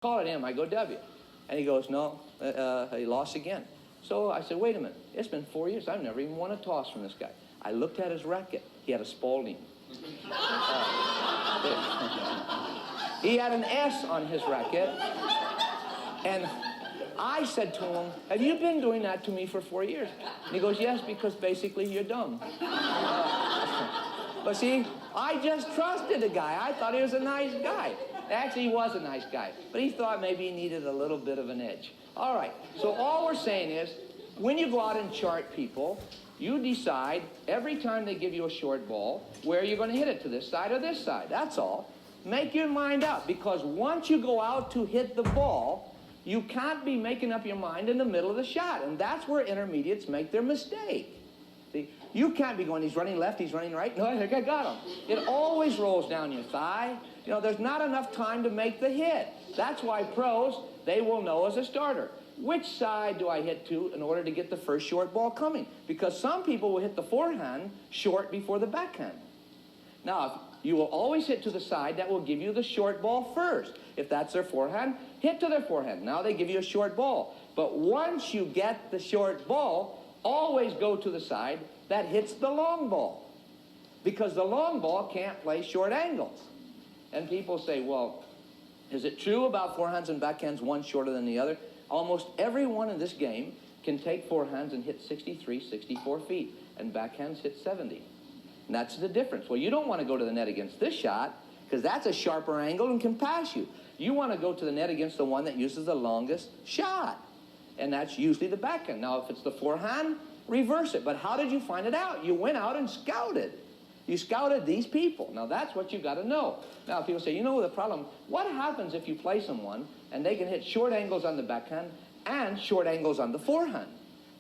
call it M. I go, W. And he goes, no, he lost again. So I said, wait a minute. It's been 4 years. I've never even won a toss from this guy. I looked at his racket. He had a Spalding. He had an S on his racket. And I said to him, have you been doing that to me for 4 years? And he goes, yes, because basically you're dumb. But see, I just trusted the guy. I thought he was a nice guy. Actually, he was a nice guy. But he thought maybe he needed a little bit of an edge. All right, so all we're saying is, when you go out and chart people, you decide every time they give you a short ball where you're going to hit it, to this side or this side. That's all. Make your mind up, because once you go out to hit the ball, you can't be making up your mind in the middle of the shot, and that's where intermediates make their mistake. See, you can't be going, he's running left, he's running right. No, I think I got him. It always rolls down your thigh. You know, there's not enough time to make the hit. That's why pros, they will know as a starter, which side do I hit to in order to get the first short ball coming? Because some people will hit the forehand short before the backhand. Now, you will always hit to the side that will give you the short ball first. If that's their forehand, hit to their forehand. Now they give you a short ball. But once you get the short ball, always go to the side that hits the long ball. Because the long ball can't play short angles. And people say, well, is it true about forehands and backhands one shorter than the other? Almost everyone in this game can take forehands and hit 63, 64 feet, and backhands hit 70. And that's the difference. Well, you don't want to go to the net against this shot, because that's a sharper angle and can pass you. You want to go to the net against the one that uses the longest shot, and that's usually the backhand. Now, if it's the forehand, reverse it. But how did you find it out? You went out and scouted. You scouted these people. Now, that's what you got to know. Now, people say, you know the problem, what happens if you play someone and they can hit short angles on the backhand and short angles on the forehand?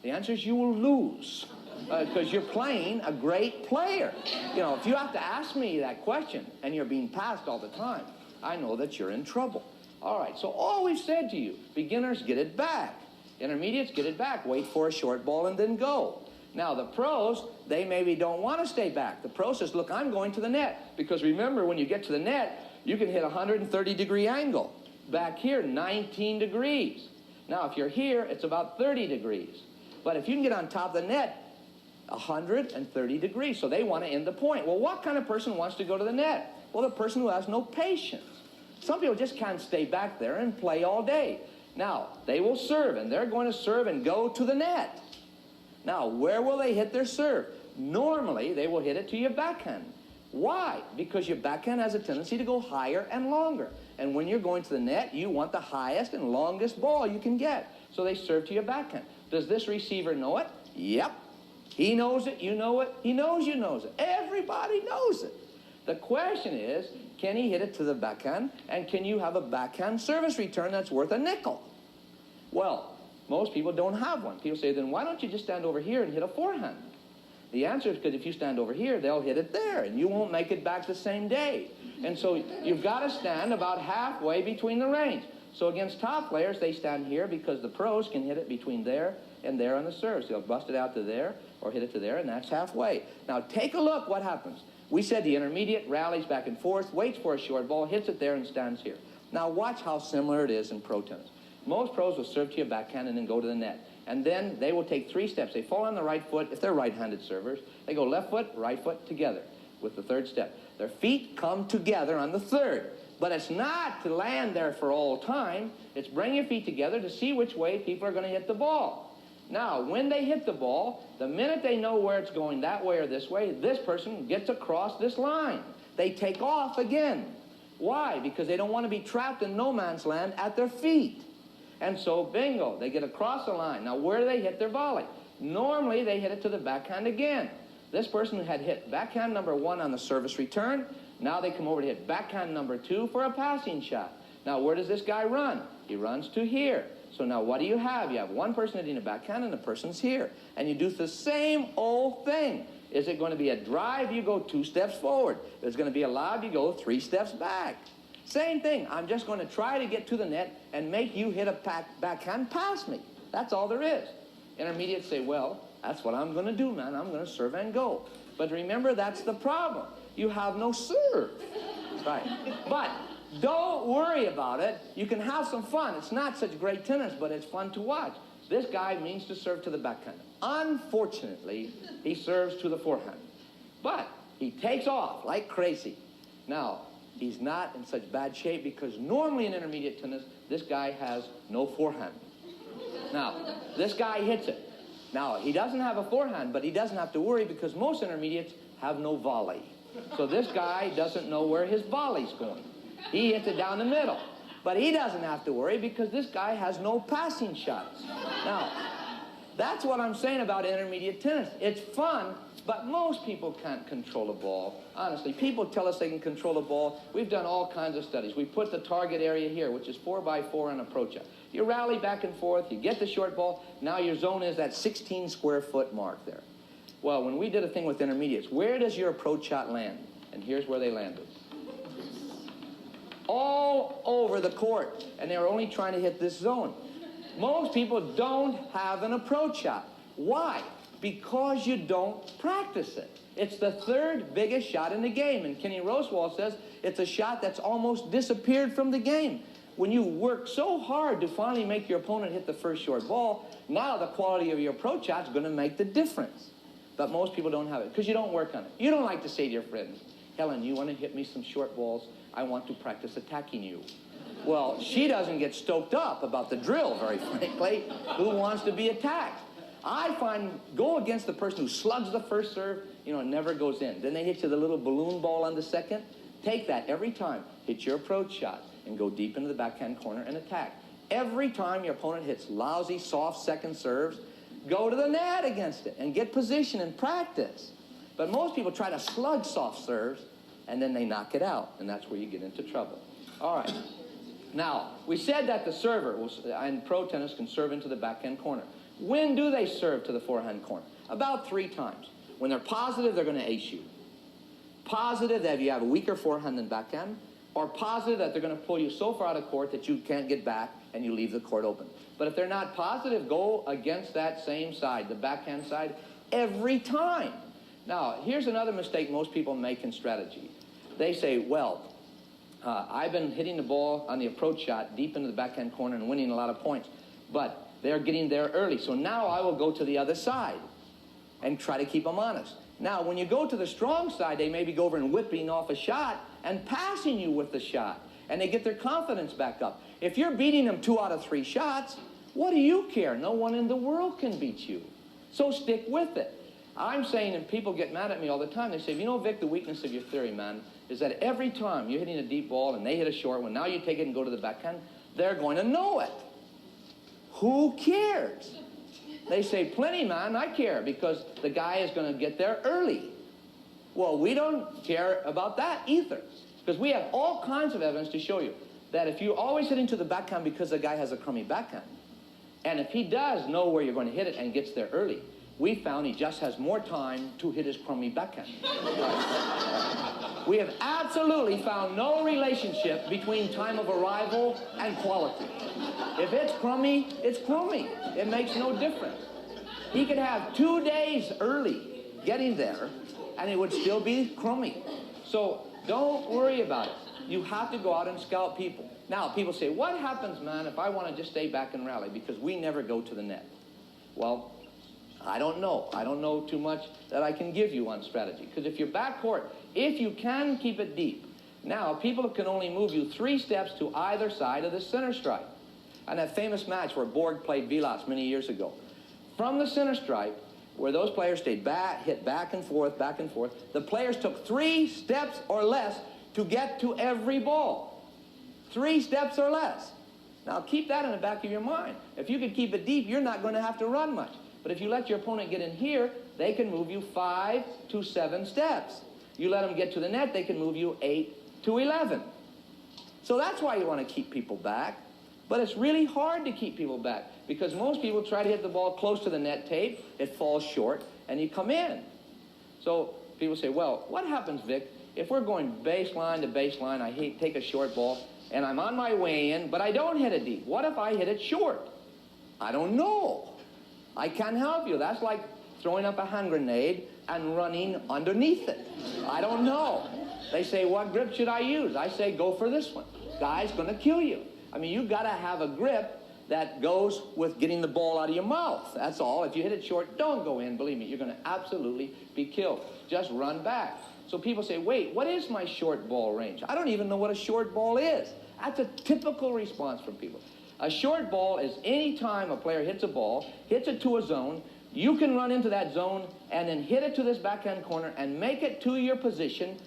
The answer is you will lose, because you're playing a great player. You know, if you have to ask me that question and you're being passed all the time, I know that you're in trouble. All right, so all we've said to you, beginners, get it back. Intermediates, get it back. Wait for a short ball and then go. Now, the pros, they maybe don't want to stay back. The pro says, look, I'm going to the net. Because remember, when you get to the net, you can hit a 130-degree angle. Back here, 19 degrees. Now, if you're here, it's about 30 degrees. But if you can get on top of the net, 130 degrees. So they want to end the point. Well, what kind of person wants to go to the net? Well, the person who has no patience. Some people just can't stay back there and play all day. Now, they will serve, and they're going to serve and go to the net. Now, where will they hit their serve? Normally, they will hit it to your backhand. Why? Because your backhand has a tendency to go higher and longer. And when you're going to the net, you want the highest and longest ball you can get. So they serve to your backhand. Does this receiver know it? Yep. He knows it, you know it, he knows you knows it. Everybody knows it. The question is, can he hit it to the backhand, and can you have a backhand service return that's worth a nickel? Well, most people don't have one. People say, then why don't you just stand over here and hit a forehand? The answer is because if you stand over here, they'll hit it there, and you won't make it back the same day. And so you've got to stand about halfway between the range. So against top players, they stand here because the pros can hit it between there and there on the serves. They'll bust it out to there or hit it to there, and that's halfway. Now take a look what happens. We said the intermediate rallies back and forth, waits for a short ball, hits it there, and stands here. Now watch how similar it is in pro tennis. Most pros will serve to your backhand and then go to the net. And then they will take 3 steps. They fall on the right foot if they're right-handed servers. They go left foot, right foot together with the 3rd step. Their feet come together on the 3rd. But it's not to land there for all time. It's bring your feet together to see which way people are going to hit the ball. Now, when they hit the ball, the minute they know where it's going, that way or this way, this person gets across this line. They take off again. Why? Because they don't want to be trapped in no man's land at their feet. And so, bingo, they get across the line. Now, where do they hit their volley? Normally, they hit it to the backhand again. This person had hit backhand number 1 on the service return. Now they come over to hit backhand number 2 for a passing shot. Now, where does this guy run? He runs to here. So now what do you have? You have one person hitting a backhand and the person's here. And you do the same old thing. Is it going to be a drive? You go 2 steps forward. If it's going to be a lob, you go 3 steps back. Same thing. I'm just going to try to get to the net and make you hit a backhand past me. That's all there is. Intermediates say, well, that's what I'm going to do, man. I'm going to serve and go. But remember, that's the problem. You have no serve. Right. But Don't worry about it. You can have some fun. It's not such great tennis, but it's fun to watch. This guy means to serve to the backhand. Unfortunately, he serves to the forehand. But he takes off like crazy. Now, he's not in such bad shape because normally in intermediate tennis, this guy has no forehand. Now, this guy hits it. Now, he doesn't have a forehand, but he doesn't have to worry because most intermediates have no volley. So this guy doesn't know where his volley's going. He hits it down the middle. But he doesn't have to worry because this guy has no passing shots. Now, that's what I'm saying about intermediate tennis. It's fun, but most people can't control a ball. Honestly, people tell us they can control a ball. We've done all kinds of studies. We put the target area here, which is 4x4 and approach it. You rally back and forth, you get the short ball, now your zone is that 16 square foot mark there. Well, when we did a thing with intermediates, where does your approach shot land? And here's where they landed. All over the court, and they were only trying to hit this zone. Most people don't have an approach shot. Why? Because you don't practice it. It's the third biggest shot in the game, and Kenny Rosewall says it's a shot that's almost disappeared from the game. When you work so hard to finally make your opponent hit the first short ball, now the quality of your approach shot is going to make the difference. But most people don't have it because you don't work on it. You don't like to say to your friends, Helen, you want to hit me some short balls? I want to practice attacking you. Well, she doesn't get stoked up about the drill, very frankly. Who wants to be attacked? I find go against the person who slugs the first serve, you know, it never goes in. Then they hit you the little balloon ball on the second. Take that every time. Hit your approach shot and go deep into the backhand corner and attack. Every time your opponent hits lousy, soft second serves, go to the net against it and get position and practice. But most people try to slug soft serves and then they knock it out, and that's where you get into trouble. All right. Now, we said that the server in pro tennis can serve into the backhand corner. When do they serve to the forehand corner? About 3 times. When they're positive, they're going to ace you. Positive that you have a weaker forehand than backhand, or positive that they're going to pull you so far out of court that you can't get back and you leave the court open. But if they're not positive, go against that same side, the backhand side, every time. Now, here's another mistake most people make in strategy. They say, well, I've been hitting the ball on the approach shot deep into the backhand corner and winning a lot of points, but they're getting there early, so now I will go to the other side and try to keep them honest. Now, when you go to the strong side, they maybe go over and whipping off a shot and passing you with the shot, and they get their confidence back up. If you're beating them 2 out of 3 shots, what do you care? No one in the world can beat you. So stick with it. I'm saying, and people get mad at me all the time, they say, you know, Vic, the weakness of your theory, man, is that every time you're hitting a deep ball and they hit a short one, now you take it and go to the backhand, they're going to know it. Who cares? They say, plenty, man, I care, because the guy is going to get there early. Well, we don't care about that either, because we have all kinds of evidence to show you that if you're always hitting to the backhand because the guy has a crummy backhand, and if he does know where you're going to hit it and gets there early, we found he just has more time to hit his crummy backhand. We have absolutely found no relationship between time of arrival and quality. If it's crummy, it's crummy. It makes no difference. He could have 2 days early getting there, and it would still be crummy. So don't worry about it. You have to go out and scout people. Now, people say, what happens, man, if I want to just stay back and rally because we never go to the net? Well, I don't know. I don't know too much that I can give you on strategy. Because if you're backcourt, if you can keep it deep, now people can only move you 3 steps to either side of the center stripe. And that famous match where Borg played Vilas many years ago. From the center stripe, where those players stayed back, hit back and forth, the players took 3 steps or less to get to every ball. 3 steps or less. Now keep that in the back of your mind. If you can keep it deep, you're not going to have to run much. But if you let your opponent get in here, they can move you 5 to 7 steps. You let them get to the net, they can move you 8 to 11. So that's why you want to keep people back. But it's really hard to keep people back because most people try to hit the ball close to the net tape, it falls short, and you come in. So people say, well, what happens, Vic, if we're going baseline to baseline, I take a short ball, and I'm on my way in, but I don't hit it deep. What if I hit it short? I don't know. I can't help you. That's like throwing up a hand grenade and running underneath it. I don't know. They say, what grip should I use? I say, go for this one. guy's going to kill you. I mean, you've got to have a grip that goes with getting the ball out of your mouth. That's all. If you hit it short, don't go in. Believe me, you're going to absolutely be killed. Just run back. So people say, wait, what is my short ball range? I don't even know what a short ball is. That's a typical response from people. A short ball is any time a player hits a ball, hits it to a zone, you can run into that zone and then hit it to this backhand corner and make it to your position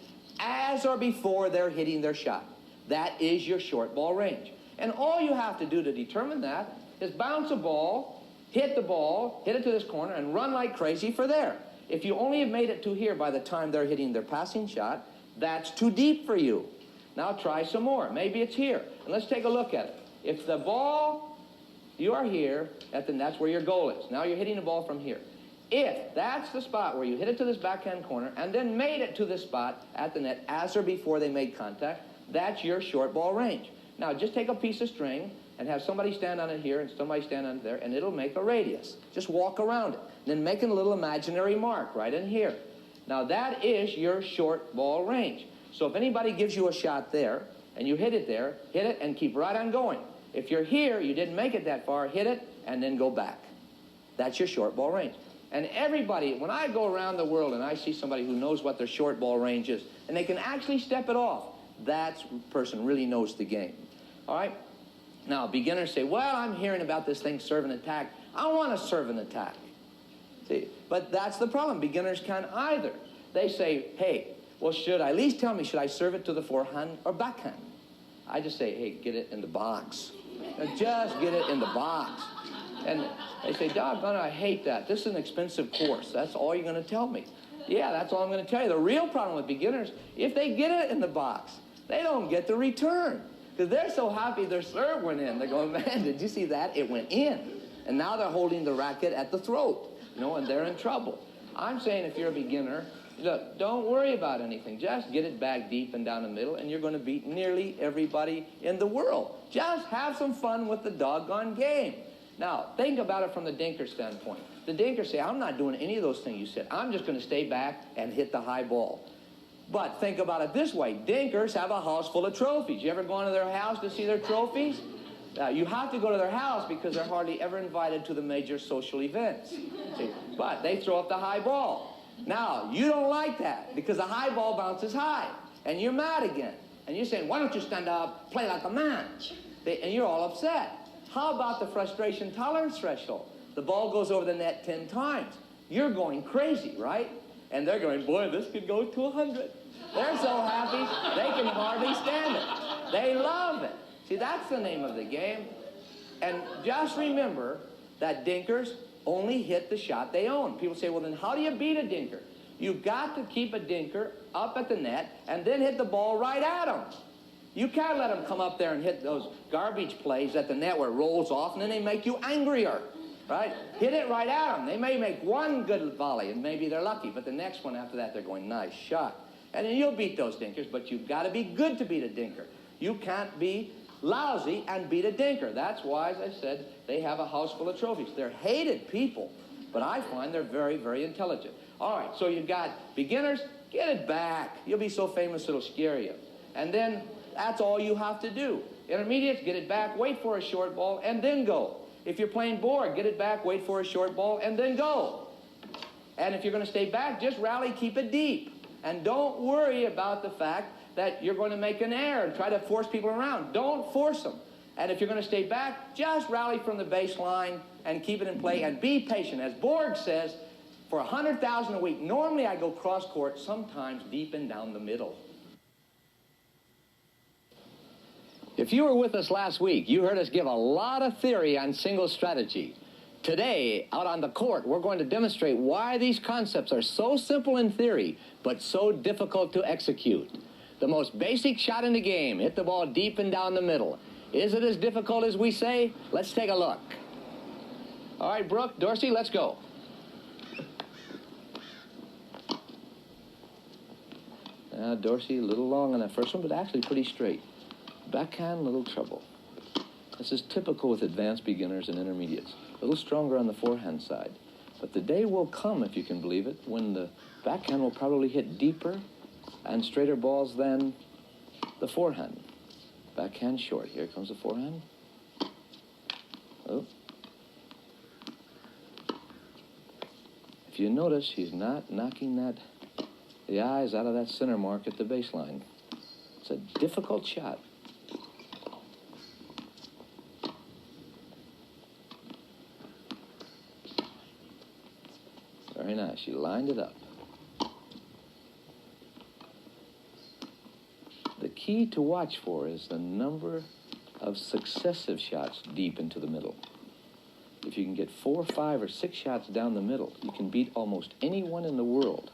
as or before they're hitting their shot. That is your short ball range. And all you have to do to determine that is bounce a ball, hit the ball, hit it to this corner, and run like crazy for there. If you only have made it to here by the time they're hitting their passing shot, that's too deep for you. Now try some more. Maybe it's here. And let's take a look at it. If the ball, you are here, that's where your goal is. Now you're hitting the ball from here. If that's the spot where you hit it to this backhand corner and then made it to this spot at the net as or before they made contact, that's your short ball range. Now just take a piece of string and have somebody stand on it here and somebody stand on it there, and it'll make a radius. Just walk around it. Then make a little imaginary mark right in here. Now that is your short ball range. So if anybody gives you a shot there, and you hit it there, hit it and keep right on going. If you're here, you didn't make it that far, hit it and then go back. That's your short ball range. And everybody, when I go around the world and I see somebody who knows what their short ball range is, and they can actually step it off, that person really knows the game. All right? Now, beginners say, well, I'm hearing about this thing, serve and attack. I want to serve and attack. See? But that's the problem. Beginners can't either. They say, hey, well, at least tell me, should I serve it to the forehand or backhand? I just say, hey, get it in the box. Just get it in the box. And they say, doggone it, I hate that. This is an expensive course. That's all you're going to tell me. Yeah, that's all I'm going to tell you. The real problem with beginners, if they get it in the box, they don't get the return. Because they're so happy their serve went in. They're going, man, did you see that? It went in. And now they're holding the racket at the throat, and they're in trouble. I'm saying if you're a beginner, look, don't worry about anything. Just get it back deep and down the middle, and you're going to beat nearly everybody in the world. Just have some fun with the doggone game. Now, think about it from the dinker standpoint. The dinkers say, I'm not doing any of those things you said. I'm just going to stay back and hit the high ball. But think about it this way. Dinkers have a house full of trophies. You ever gone to their house to see their trophies? You have to go to their house because they're hardly ever invited to the major social events. See? But they throw up the high ball. Now, you don't like that because the high ball bounces high, and you're mad again. And you're saying, why don't you stand up, play like a man? And you're all upset. How about the frustration tolerance threshold? The ball goes over the net 10 times. You're going crazy, right? And they're going, boy, this could go to 100. They're so happy, they can hardly stand it. They love it. See, that's the name of the game. And just remember that dinkers only hit the shot they own. People say, well, then how do you beat a dinker? You've got to keep a dinker up at the net and then hit the ball right at them. You can't let them come up there and hit those garbage plays at the net where it rolls off and then they make you angrier, right? Hit it right at them. They may make one good volley and maybe they're lucky, but the next one after that they're going, nice shot. And then you'll beat those dinkers, but you've got to be good to beat a dinker. You can't be lousy and beat a dinker. That's why, as I said, they have a house full of trophies. They're hated people, but I find they're very, very intelligent. All right, so you've got beginners, get it back. You'll be so famous it'll scare you. And then that's all you have to do. Intermediates, get it back, wait for a short ball, and then go. If you're playing board, get it back, wait for a short ball, and then go. And if you're going to stay back, just rally, keep it deep. And don't worry about the fact that you're going to make an error and try to force people around. Don't force them. And if you're going to stay back, just rally from the baseline and keep it in play and be patient. As Borg says, for 100,000 a week, normally I go cross court, sometimes deep and down the middle. If you were with us last week, you heard us give a lot of theory on single strategy. Today, out on the court, we're going to demonstrate why these concepts are so simple in theory, but so difficult to execute. The most basic shot in the game, hit the ball deep and down the middle. Is it as difficult as we say? Let's take a look. All right, Brooke, Dorsey, let's go. Now, Dorsey, a little long on that first one, but actually pretty straight. Backhand, little trouble. This is typical with advanced beginners and intermediates. A little stronger on the forehand side. But the day will come, if you can believe it, when the backhand will probably hit deeper and straighter balls than the forehand. Backhand short. Here comes the forehand. Oh. If you notice, he's not knocking the eyes out of that center mark at the baseline. It's a difficult shot. Very nice. She lined it up. The key to watch for is the number of successive shots deep into the middle. If you can get 4, 5, or 6 shots down the middle, you can beat almost anyone in the world.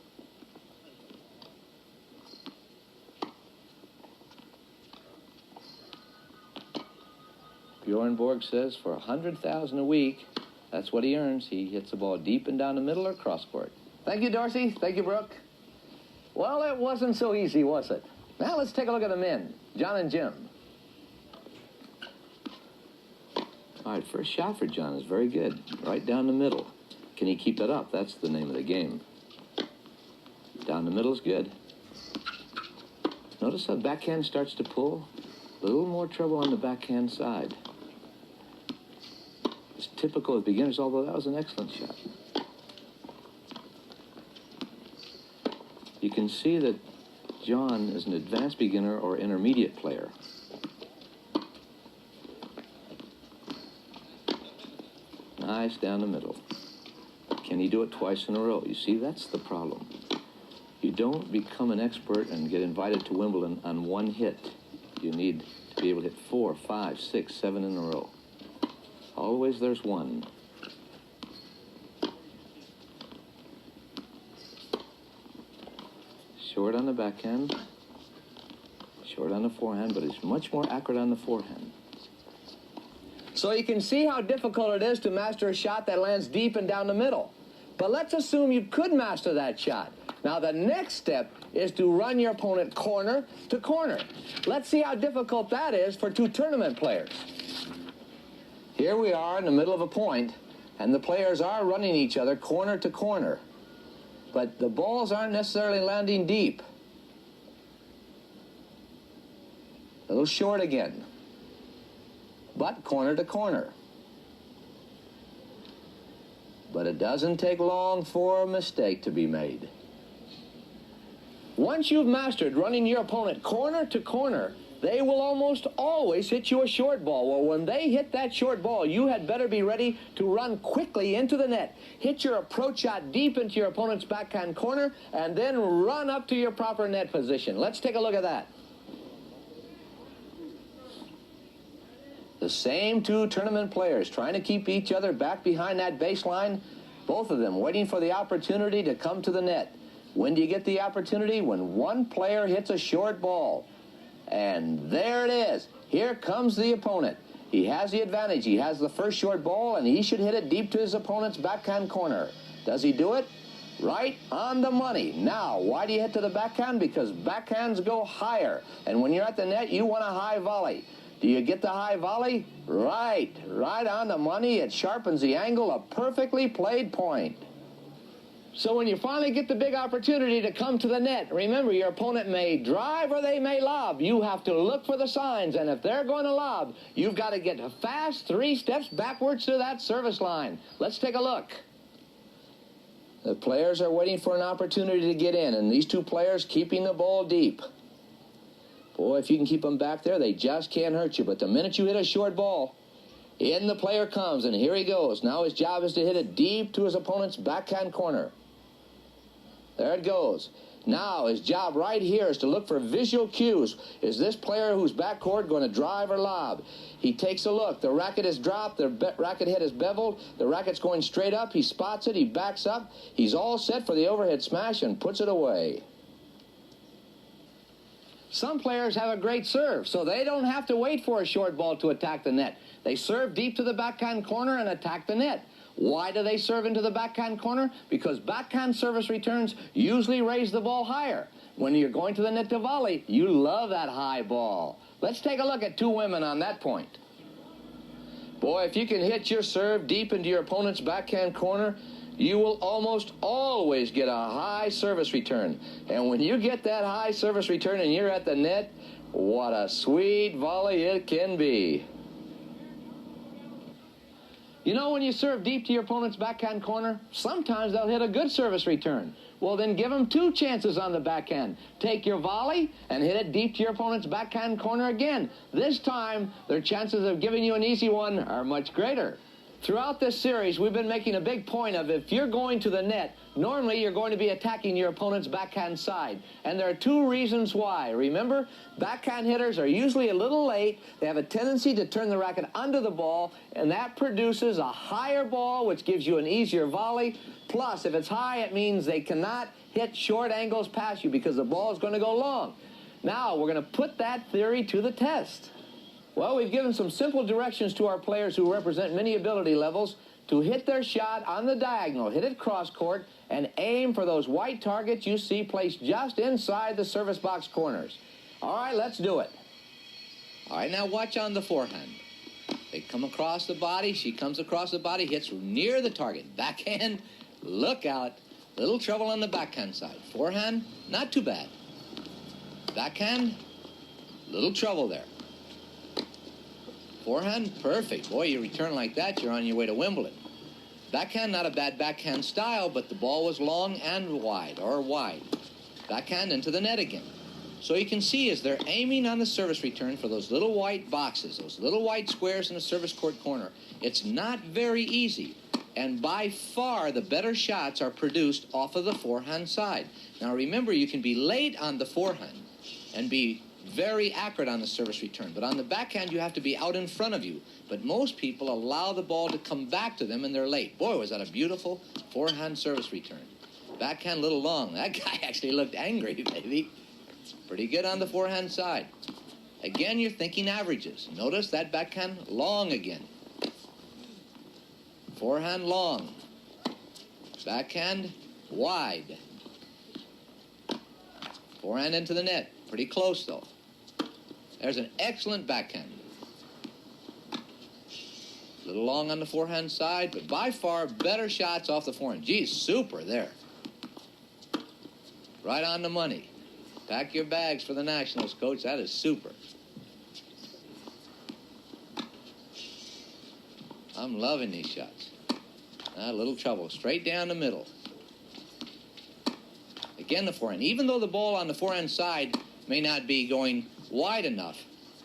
Bjorn Borg says for $100,000 a week, that's what he earns. He hits the ball deep and down the middle or cross court. Thank you, Dorsey. Thank you, Brooke. Well, it wasn't so easy, was it? Now let's take a look at the men, John and Jim. All right, first shot for John is very good. Right down the middle. Can he keep it up? That's the name of the game. Down the middle is good. Notice how the backhand starts to pull? A little more trouble on the backhand side. It's typical of beginners, although that was an excellent shot. You can see that John is an advanced beginner or intermediate player. Nice down the middle. Can he do it twice in a row? You see, that's the problem. You don't become an expert and get invited to Wimbledon on one hit. You need to be able to hit 4, 5, 6, 7 in a row. Always there's one. Short on the backhand, short on the forehand, but he's much more accurate on the forehand. So you can see how difficult it is to master a shot that lands deep and down the middle. But let's assume you could master that shot. Now the next step is to run your opponent corner to corner. Let's see how difficult that is for 2 tournament players. Here we are in the middle of a point, and the players are running each other corner to corner. But the balls aren't necessarily landing deep. A little short again, but corner to corner. But it doesn't take long for a mistake to be made. Once you've mastered running your opponent corner to corner, they will almost always hit you a short ball. Well, when they hit that short ball, you had better be ready to run quickly into the net. Hit your approach shot deep into your opponent's backhand corner, and then run up to your proper net position. Let's take a look at that. The same 2 tournament players trying to keep each other back behind that baseline, both of them waiting for the opportunity to come to the net. When do you get the opportunity? When one player hits a short ball. And there it is. Here comes the opponent. He has the advantage. He has the first short ball, and he should hit it deep to his opponent's backhand corner. Does he do it? Right on the money. Now, why do you hit to the backhand? Because backhands go higher. And when you're at the net, you want a high volley. Do you get the high volley? Right on the money. It sharpens the angle. A perfectly played point. So when you finally get the big opportunity to come to the net, remember, your opponent may drive or they may lob. You have to look for the signs, and if they're going to lob, you've got to get fast 3 steps backwards to that service line. Let's take a look. The players are waiting for an opportunity to get in, and these 2 players keeping the ball deep. Boy, if you can keep them back there, they just can't hurt you. But the minute you hit a short ball, in the player comes, and here he goes. Now his job is to hit it deep to his opponent's backhand corner. There it goes. Now his job right here is to look for visual cues. Is this player who's backcourt going to drive or lob? He takes a look. The racket is dropped. The racket head is beveled. The racket's going straight up. He spots it. He backs up. He's all set for the overhead smash and puts it away. Some players have a great serve, so they don't have to wait for a short ball to attack the net. They serve deep to the backhand corner and attack the net. Why do they serve into the backhand corner? Because backhand service returns usually raise the ball higher. When you're going to the net to volley, you love that high ball. Let's take a look at 2 women on that point. Boy, if you can hit your serve deep into your opponent's backhand corner, you will almost always get a high service return. And when you get that high service return and you're at the net, What a sweet volley it can be. You know, when you serve deep to your opponent's backhand corner, sometimes they'll hit a good service return. Well, then give them 2 chances on the backhand. Take your volley and hit it deep to your opponent's backhand corner again. This time, their chances of giving you an easy one are much greater. Throughout this series, we've been making a big point of if you're going to the net, normally you're going to be attacking your opponent's backhand side. And there are 2 reasons why. Remember, backhand hitters are usually a little late. They have a tendency to turn the racket under the ball, and that produces a higher ball, which gives you an easier volley. Plus, if it's high, it means they cannot hit short angles past you because the ball is going to go long. Now, we're going to put that theory to the test. Well, we've given some simple directions to our players who represent many ability levels to hit their shot on the diagonal, hit it cross court, and aim for those white targets you see placed just inside the service box corners. All right, let's do it. All right, now watch on the forehand. They come across the body. She comes across the body, hits near the target. Backhand, look out. Little trouble on the backhand side. Forehand, not too bad. Backhand, little trouble there. Forehand, perfect. Boy, you return like that, you're on your way to Wimbledon. Backhand, not a bad backhand style, but the ball was long and wide, or wide. Backhand into the net again. So you can see as they're aiming on the service return for those little white boxes, those little white squares in the service court corner, it's not very easy. And by far, the better shots are produced off of the forehand side. Now remember, you can be late on the forehand and be very accurate on the service return. But on the backhand, you have to be out in front of you. But most people allow the ball to come back to them and they're late. Boy, was that a beautiful forehand service return. Backhand a little long. That guy actually looked angry, baby. Pretty good on the forehand side. Again, you're thinking averages. Notice that backhand long again. Forehand long. Backhand wide. Forehand into the net. Pretty close, though. There's an excellent backhand. A little long on the forehand side, but by far better shots off the forehand. Geez, super there. Right on the money. Pack your bags for the Nationals, Coach. That is super. I'm loving these shots. A little trouble. Straight down the middle. Again, the forehand. Even though the ball on the forehand side may not be going wide enough.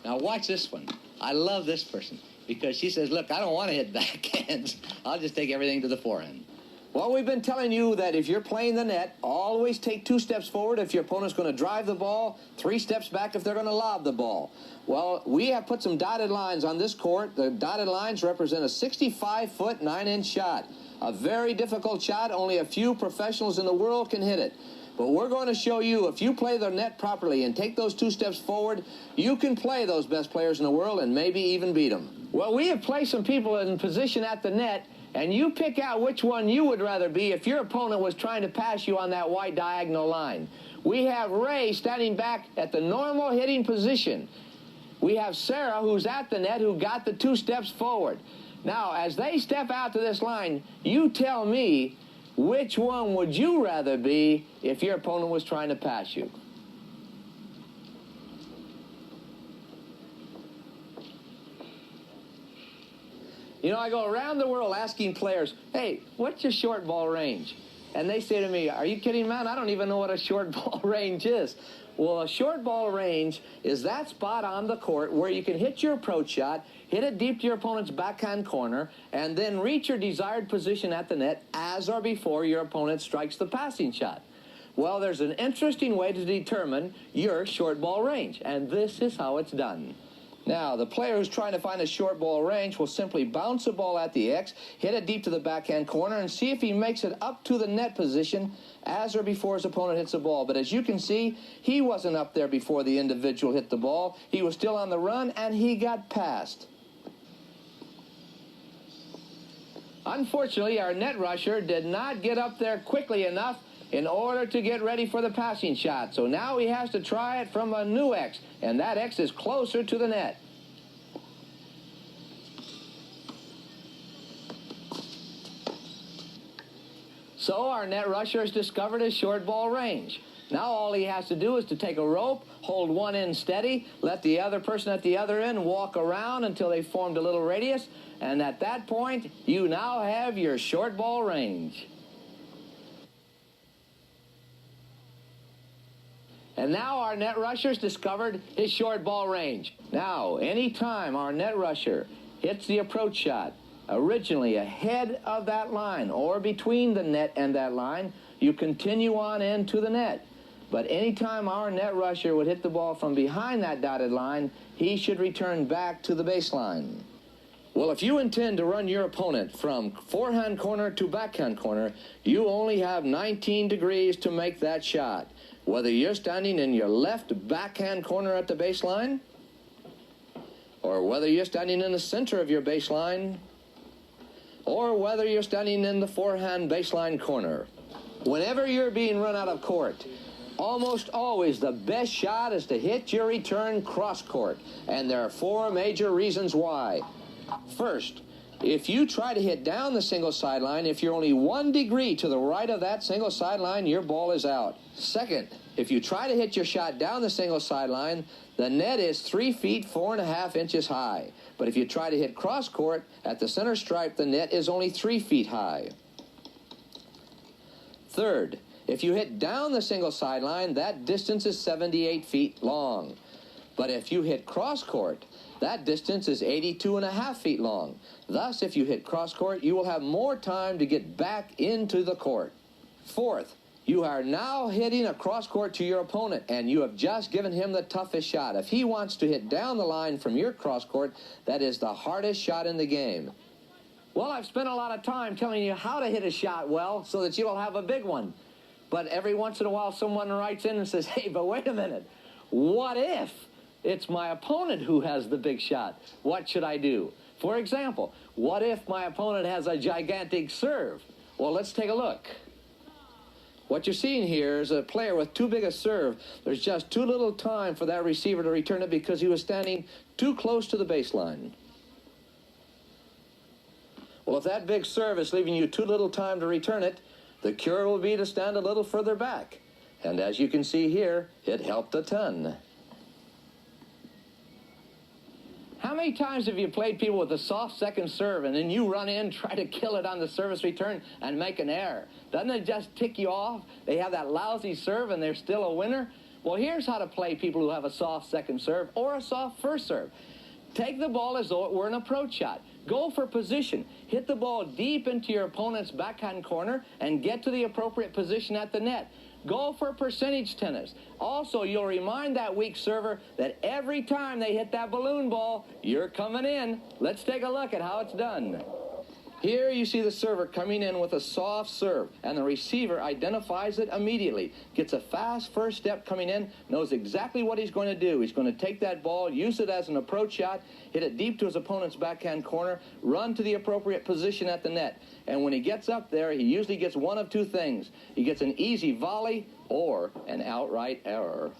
Now watch this one. I love this person because she says, look, I don't want to hit backhands. I'll just take everything to the forehand. Well, we've been telling you that if you're playing the net, always take 2 steps forward if your opponent's going to drive the ball, 3 steps back if they're going to lob the ball. Well, we have put some dotted lines on this court. The dotted lines represent a 65-foot, 9-inch shot. A very difficult shot. Only a few professionals in the world can hit it. But we're going to show you, if you play the net properly and take those 2 steps forward, you can play those best players in the world and maybe even beat them. Well, we have placed some people in position at the net, and you pick out which one you would rather be if your opponent was trying to pass you on that white diagonal line. We have Ray standing back at the normal hitting position. We have Sarah, who's at the net, who got the 2 steps forward. Now, as they step out to this line, you tell me, which one would you rather be if your opponent was trying to pass you? You know, I go around the world asking players, hey, what's your short ball range? And they say to me, are you kidding, man? I don't even know what a short ball range is. Well, a short ball range is that spot on the court where you can hit your approach shot, hit it deep to your opponent's backhand corner, and then reach your desired position at the net as or before your opponent strikes the passing shot. Well, there's an interesting way to determine your short ball range, and this is how it's done. Now, the player who's trying to find a short ball range will simply bounce the ball at the X, hit it deep to the backhand corner, and see if he makes it up to the net position as or before his opponent hits the ball. But as you can see, he wasn't up there before the individual hit the ball. He was still on the run, and he got past. Unfortunately, our net rusher did not get up there quickly enough in order to get ready for the passing shot. So now he has to try it from a new X, and that X is closer to the net. So our net rusher has discovered his short ball range. Now all he has to do is to take a rope, hold one end steady, let the other person at the other end walk around until they formed a little radius, and at that point, you now have your short ball range. And now our net rusher's discovered his short ball range. Now, anytime our net rusher hits the approach shot, originally ahead of that line or between the net and that line, you continue on into the net. But anytime our net rusher would hit the ball from behind that dotted line, he should return back to the baseline. Well, if you intend to run your opponent from forehand corner to backhand corner, you only have 19 degrees to make that shot. Whether you're standing in your left backhand corner at the baseline, or whether you're standing in the center of your baseline, or whether you're standing in the forehand baseline corner. Whenever you're being run out of court, almost always the best shot is to hit your return cross court, and there are 4 major reasons why. First, if you try to hit down the single sideline, if you're only 1 degree to the right of that single sideline, your ball is out. Second, if you try to hit your shot down the single sideline, the net is 3 feet 4.5 inches high. But if you try to hit cross court at the center stripe, the net is only 3 feet high. Third, if you hit down the single sideline, that distance is 78 feet long. But if you hit cross court, that distance is 82.5 feet long. Thus, if you hit cross court, you will have more time to get back into the court. Fourth, you are now hitting a cross court to your opponent, and you have just given him the toughest shot. If he wants to hit down the line from your cross court, that is the hardest shot in the game. Well, I've spent a lot of time telling you how to hit a shot well so that you'll have a big one. But every once in a while, someone writes in and says, hey, but wait a minute. What if it's my opponent who has the big shot? What should I do? For example, what if my opponent has a gigantic serve? Well, let's take a look. What you're seeing here is a player with too big a serve. There's just too little time for that receiver to return it because he was standing too close to the baseline. Well, if that big serve is leaving you too little time to return it, the cure will be to stand a little further back. And as you can see here, it helped a ton. How many times have you played people with a soft second serve and then you run in, try to kill it on the service return and make an error? Doesn't it just tick you off? They have that lousy serve and they're still a winner? Well, here's how to play people who have a soft second serve or a soft first serve. Take the ball as though it were an approach shot. Go for position. Hit the ball deep into your opponent's backhand corner and get to the appropriate position at the net. Go for percentage tennis. Also, you'll remind that weak server that every time they hit that balloon ball, you're coming in. Let's take a look at how it's done. Here you see the server coming in with a soft serve, and the receiver identifies it immediately. Gets a fast first step coming in, knows exactly what he's going to do. He's going to take that ball, use it as an approach shot, hit it deep to his opponent's backhand corner, run to the appropriate position at the net. And when he gets up there, he usually gets one of 2 things. He gets an easy volley or an outright error.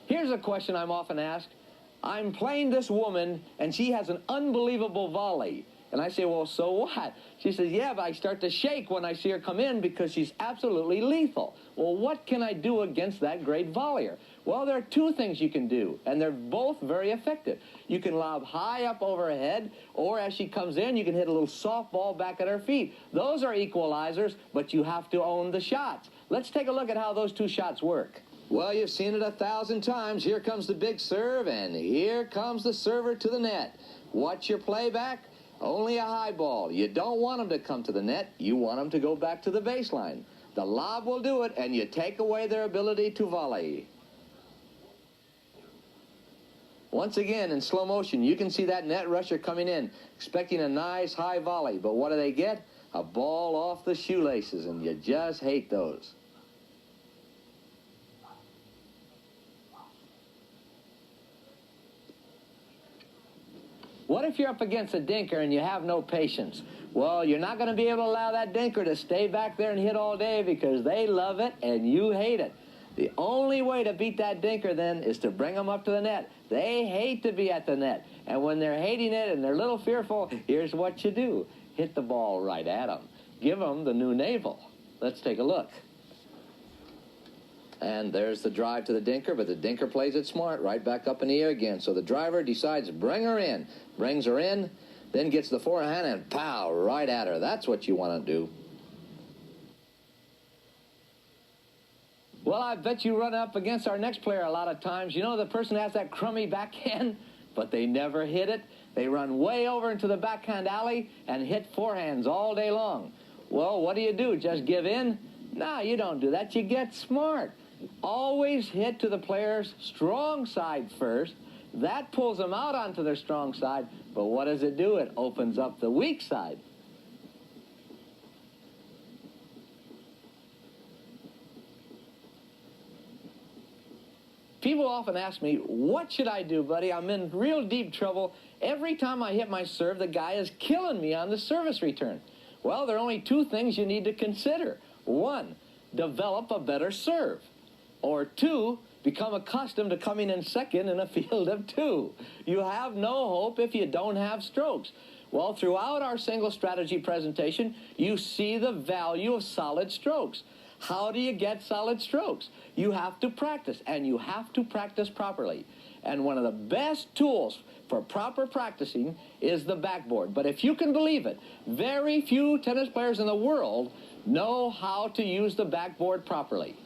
Here's a question I'm often asked. I'm playing this woman, and she has an unbelievable volley. And I say, well, so what? She says, yeah, but I start to shake when I see her come in because she's absolutely lethal. Well, what can I do against that great volleyer? Well, there are 2 things you can do, and they're both very effective. You can lob high up over her head, or as she comes in, you can hit a little softball back at her feet. Those are equalizers, but you have to own the shots. Let's take a look at how those 2 shots work. Well, you've seen it 1,000 times. Here comes the big serve, and here comes the server to the net. What's your playback? Only a high ball. You don't want them to come to the net. You want them to go back to the baseline. The lob will do it, and you take away their ability to volley. Once again, in slow motion, you can see that net rusher coming in, expecting a nice high volley. But what do they get? A ball off the shoelaces, and you just hate those. What if you're up against a dinker and you have no patience? Well, you're not going to be able to allow that dinker to stay back there and hit all day because they love it and you hate it. The only way to beat that dinker then is to bring them up to the net. They hate to be at the net. And when they're hating it and they're a little fearful, here's what you do. Hit the ball right at them. give them the new navel. Let's take a look. And there's the drive to the dinker, but the dinker plays it smart, right back up in the air again. So the driver decides to bring her in, brings her in, then gets the forehand and pow, right at her. That's what you want to do. Well, I bet you run up against our next player a lot of times. You know, the person has that crummy backhand, but they never hit it. They run way over into the backhand alley and hit forehands all day long. Well, what do? Just give in? No, you don't do that. You get smart. Always hit to the player's strong side first. That pulls them out onto their strong side. But what does it do? It opens up the weak side. People often ask me, what should I do, buddy? I'm in real deep trouble. Every time I hit my serve, the guy is killing me on the service return. Well, there are only two things you need to consider. One, develop a better serve. Or two, become accustomed to coming in second in a field of two. You have no hope if you don't have strokes. Well, throughout our single strategy presentation, you see the value of solid strokes. How do you get solid strokes? You have to practice, and you have to practice properly. And one of the best tools for proper practicing is the backboard. But if you can believe it, very few tennis players in the world know how to use the backboard properly.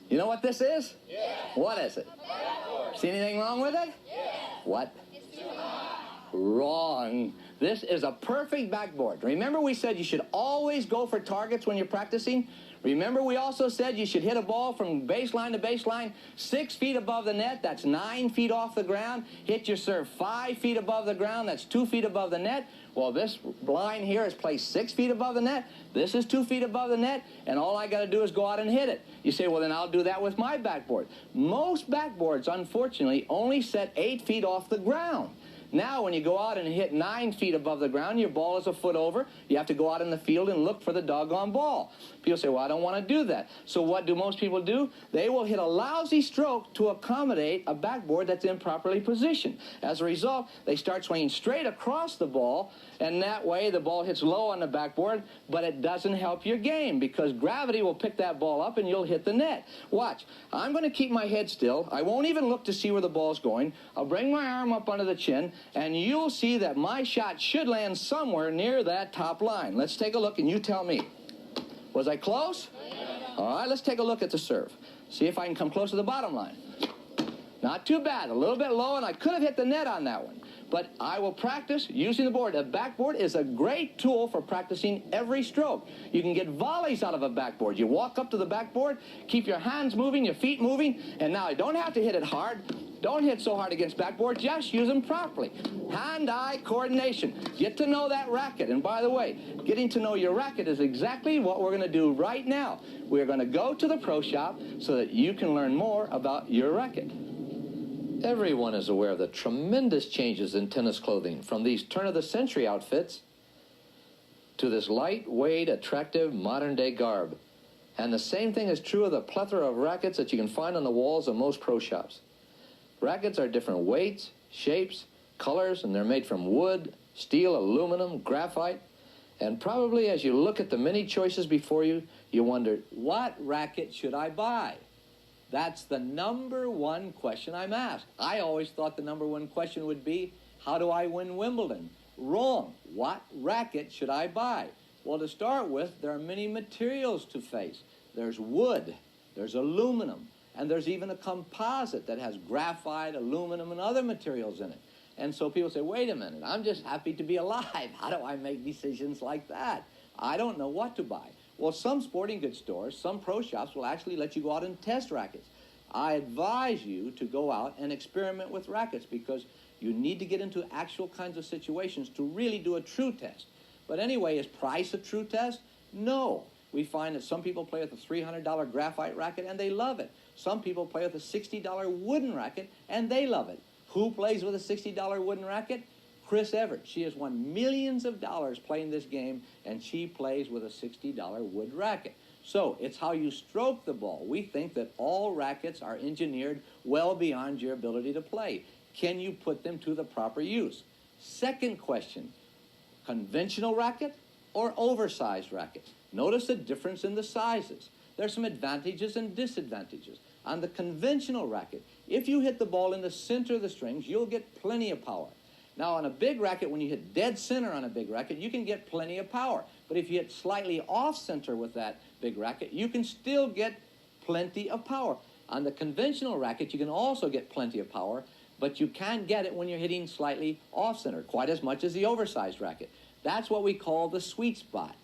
You know what this is? Yeah. What is it? Backboard. See anything wrong with it? Yeah. What? It's too high. Wrong. This is a perfect backboard. Remember we said you should always go for targets when you're practicing? Remember we also said you should hit a ball from baseline to baseline 6 feet above the net. That's 9 feet off the ground. Hit your serve 5 feet above the ground. That's 2 feet above the net. Well, this line here is placed 6 feet above the net. This is 2 feet above the net. And all I got to do is go out and hit it. You say, well, then I'll do that with my backboard. Most backboards, unfortunately, only set 8 feet off the ground. Now, when you go out and hit 9 feet above the ground, your ball is a foot over. You have to go out in the field and look for the doggone ball. People say, well, I don't want to do that. So what do most people do? They will hit a lousy stroke to accommodate a backboard that's improperly positioned. As a result, they start swinging straight across the ball, and that way the ball hits low on the backboard, but it doesn't help your game because gravity will pick that ball up and you'll hit the net. Watch. I'm going to keep my head still. I won't even look to see where the ball's going. I'll bring my arm up under the chin, and you'll see that my shot should land somewhere near that top line. Let's take a look, and you tell me. Was I close? Yeah. All right, let's take a look at the serve. See if I can come close to the bottom line. Not too bad. A little bit low, and I could have hit the net on that one. But I will practice using the board. A backboard is a great tool for practicing every stroke. You can get volleys out of a backboard. You walk up to the backboard, keep your hands moving, your feet moving, and now you don't have to hit it hard. Don't hit so hard against backboard. Just use them properly. Hand-eye coordination. Get to know that racket. And by the way, getting to know your racket is exactly what we're going to do right now. We're going to go to the pro shop so that you can learn more about your racket. Everyone is aware of the tremendous changes in tennis clothing, from these turn-of-the-century outfits to this lightweight, attractive, modern-day garb. And the same thing is true of the plethora of rackets that you can find on the walls of most pro shops. Rackets are different weights, shapes, colors, and they're made from wood, steel, aluminum, graphite. And probably as you look at the many choices before you, you wonder, what racket should I buy? That's the number one question I'm asked. I always thought the number one question would be, how do I win Wimbledon? Wrong. What racket should I buy? Well, to start with, there are many materials to face. There's wood, there's aluminum, and there's even a composite that has graphite, aluminum, and other materials in it. And so people say, wait a minute, I'm just happy to be alive. How do I make decisions like that? I don't know what to buy. Well, some sporting goods stores, some pro shops will actually let you go out and test rackets. I advise you to go out and experiment with rackets because you need to get into actual kinds of situations to really do a true test. But anyway, is price a true test? No. We find that some people play with a $300 graphite racket and they love it. Some people play with a $60 wooden racket and they love it. Who plays with a $60 wooden racket? Chris Everett. She has won millions of dollars playing this game, and she plays with a $60 wood racket. So it's how you stroke the ball. We think that all rackets are engineered well beyond your ability to play. Can you put them to the proper use? Second question, conventional racket or oversized racket. Notice the difference in the sizes. There's some advantages and disadvantages. On the conventional racket, if you hit the ball in the center of the strings, you'll get plenty of power. Now, on a big racket, when you hit dead center on a big racket, you can get plenty of power. But if you hit slightly off-center with that big racket, you can still get plenty of power. On the conventional racket, you can also get plenty of power, but you can't get it when you're hitting slightly off-center, quite as much as the oversized racket. That's what we call the sweet spot.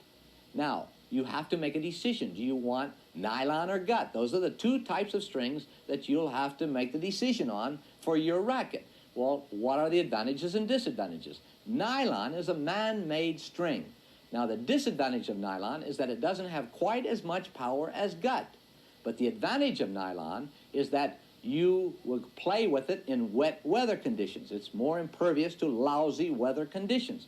Now, you have to make a decision. Do you want nylon or gut? Those are the two types of strings that you'll have to make the decision on for your racket. Well, what are the advantages and disadvantages? Nylon is a man-made string. Now, the disadvantage of nylon is that it doesn't have quite as much power as gut. But the advantage of nylon is that you will play with it in wet weather conditions. It's more impervious to lousy weather conditions.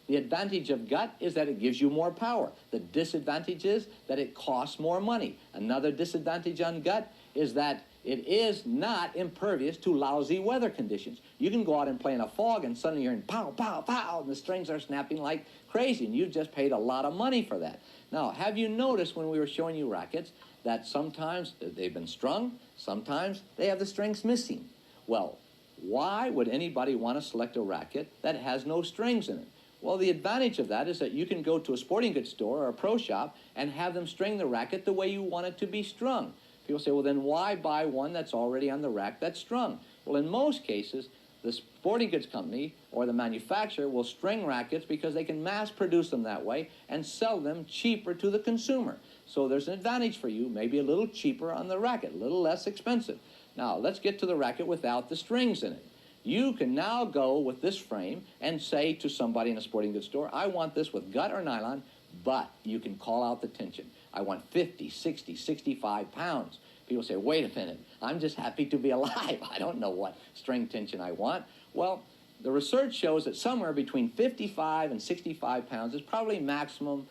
The advantage of gut is that it gives you more power. The disadvantage is that it costs more money. Another disadvantage on gut is that it is not impervious to lousy weather conditions. You can go out and play in a fog and suddenly you're in pow, pow, pow, and the strings are snapping like crazy, and you've just paid a lot of money for that. Now, have you noticed when we were showing you rackets that sometimes they've been strung, sometimes they have the strings missing? Well, why would anybody want to select a racket that has no strings in it? Well, the advantage of that is that you can go to a sporting goods store or a pro shop and have them string the racket the way you want it to be strung. People say, well, then why buy one that's already on the rack that's strung? Well, in most cases, the sporting goods company or the manufacturer will string rackets because they can mass produce them that way and sell them cheaper to the consumer. So there's an advantage for you, maybe a little cheaper on the racket, a little less expensive. Now, let's get to the racket without the strings in it. You can now go with this frame and say to somebody in a sporting goods store, I want this with gut or nylon, but you can call out the tension. I want 50, 60, 65 pounds. People say, wait a minute, I'm just happy to be alive. I don't know what string tension I want. Well, the research shows that somewhere between 55 and 65 pounds is probably maximum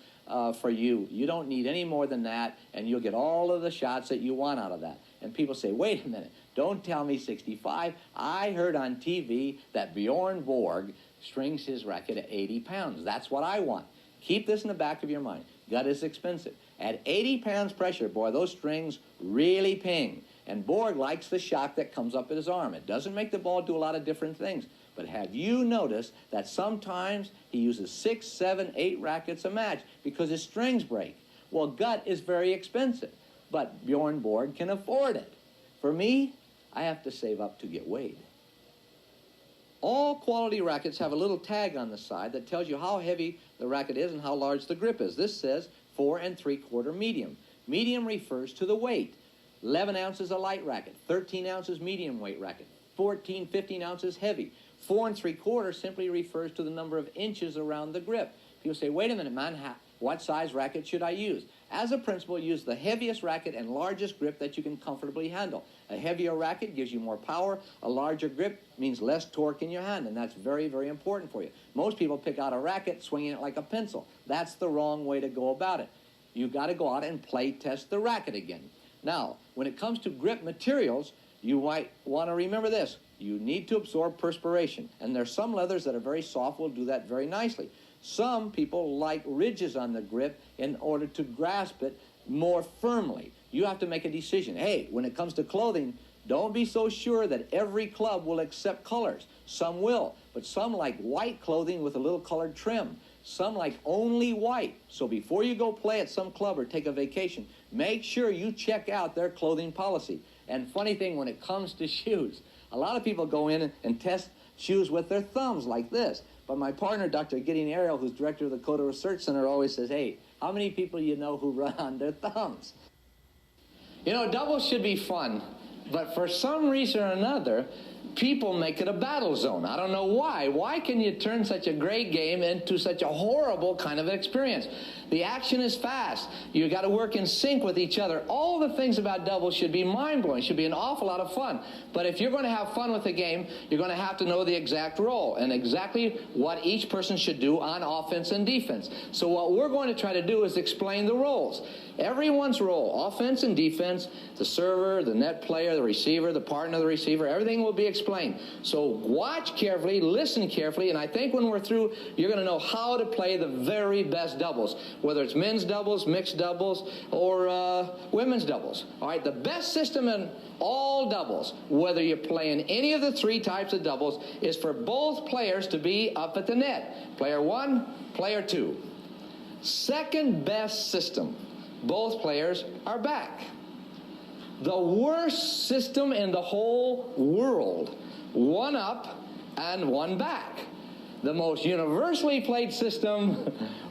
for you. You don't need any more than that, and you'll get all of the shots that you want out of that. And people say, wait a minute, don't tell me 65. I heard on TV that Bjorn Borg strings his racket at 80 pounds. That's what I want. Keep this in the back of your mind. Gut is expensive. At 80 pounds pressure, boy, those strings really ping. And Borg likes the shock that comes up at his arm. It doesn't make the ball do a lot of different things. But have you noticed that sometimes he uses 6, 7, 8 rackets a match because his strings break? Well, gut is very expensive, but Bjorn Borg can afford it. For me, I have to save up to get weighed. All quality rackets have a little tag on the side that tells you how heavy the racket is and how large the grip is. This says 4 3/4 medium. Medium refers to the weight. 11 ounces a light racket, 13 ounces medium weight racket, 14, 15 ounces heavy. 4 3/4 simply refers to the number of inches around the grip. People say, wait a minute, man, what size racket should I use? As a principle, use the heaviest racket and largest grip that you can comfortably handle. A heavier racket gives you more power. A larger grip means less torque in your hand, and that's very, very important for you. Most people pick out a racket swinging it like a pencil. That's the wrong way to go about it. You've got to go out and play test the racket again. Now, when it comes to grip materials, you might want to remember this. You need to absorb perspiration, and there's some leathers that are very soft will do that very nicely. Some people like ridges on the grip in order to grasp it more firmly. You have to make a decision. Hey, when it comes to clothing, don't be so sure that every club will accept colors. Some will, but some like white clothing with a little colored trim. Some like only white. So before you go play at some club or take a vacation, make sure you check out their clothing policy. And funny thing, when it comes to shoes, a lot of people go in and test shoes with their thumbs like this. But my partner, Dr. Gideon Ariel, who's director of the Coda Research Center, always says, hey, how many people you know who run on their thumbs? You know, doubles should be fun, but for some reason or another, people make it a battle zone. I don't know why. Why can you turn such a great game into such a horrible kind of experience? The action is fast. You got to work in sync with each other. All the things about doubles should be mind-blowing, should be an awful lot of fun. But if you're going to have fun with the game, you're going to have to know the exact role and exactly what each person should do on offense and defense. So what we're going to try to do is explain the roles. Everyone's role, offense and defense, the server, the net player, the receiver, the partner of the receiver, everything will be explained explain. So watch carefully, listen carefully, and I think when we're through, you're going to know how to play the very best doubles, whether it's men's doubles, mixed doubles, or women's doubles. All right, the best system in all doubles, whether you're playing any of the three types of doubles, is for both players to be up at the net. Player one, player two. Second best system, both players are back. The worst system in the whole world, one up and one back. The most universally played system,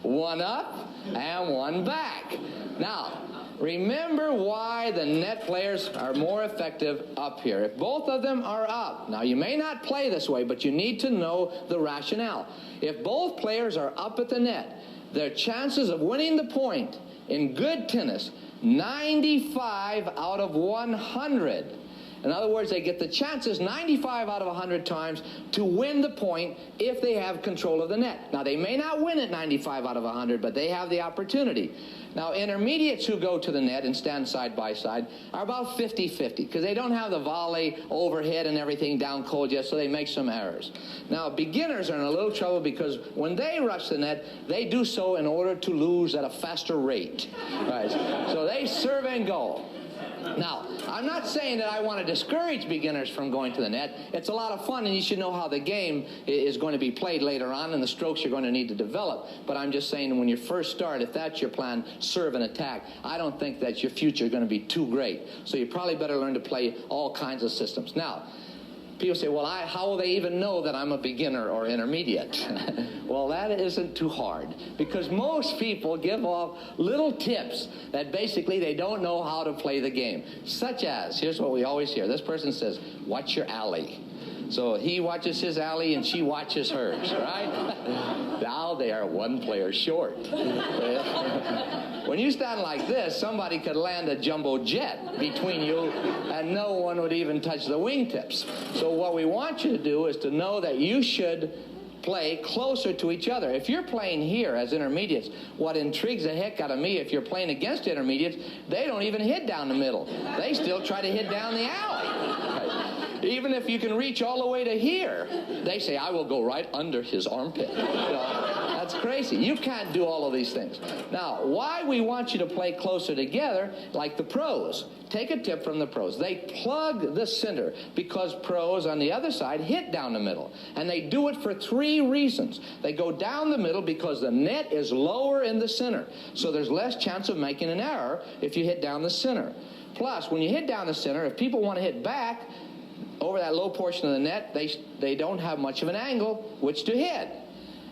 one up and one back. Now, remember why the net players are more effective up here. If both of them are up, now you may not play this way, but you need to know the rationale. If both players are up at the net, their chances of winning the point in good tennis, 95 out of 100. In other words, they get the chances 95 out of 100 times to win the point if they have control of the net. Now, they may not win it 95 out of 100, but they have the opportunity. Now, intermediates who go to the net and stand side by side are about 50-50 because they don't have the volley overhead and everything down cold yet, so they make some errors. Now, beginners are in a little trouble because when they rush the net, they do so in order to lose at a faster rate. Right? So they serve and go. Now, I'm not saying that I want to discourage beginners from going to the net. It's a lot of fun, and you should know how the game is going to be played later on and the strokes you're going to need to develop. But I'm just saying when you first start, if that's your plan, serve and attack, I don't think that your future is going to be too great. So you probably better learn to play all kinds of systems. Now, people say, well, how will they even know that I'm a beginner or intermediate? Well, that isn't too hard because most people give off little tips that basically they don't know how to play the game. Such as, here's what we always hear. This person says, watch your alley. So he watches his alley and she watches hers, right? Now they are one player short. When you stand like this, somebody could land a jumbo jet between you and no one would even touch the wingtips. So what we want you to do is to know that you should play closer to each other. If you're playing here as intermediates, what intrigues the heck out of me, if you're playing against intermediates, they don't even hit down the middle. They still try to hit down the alley. Even if you can reach all the way to here, they say, I will go right under his armpit. You know, that's crazy. You can't do all of these things. Now, why we want you to play closer together, like the pros. Take a tip from the pros. They plug the center because pros on the other side hit down the middle. And they do it for three reasons. They go down the middle because the net is lower in the center. So there's less chance of making an error if you hit down the center. Plus, when you hit down the center, if people want to hit back over that low portion of the net, they don't have much of an angle which to hit.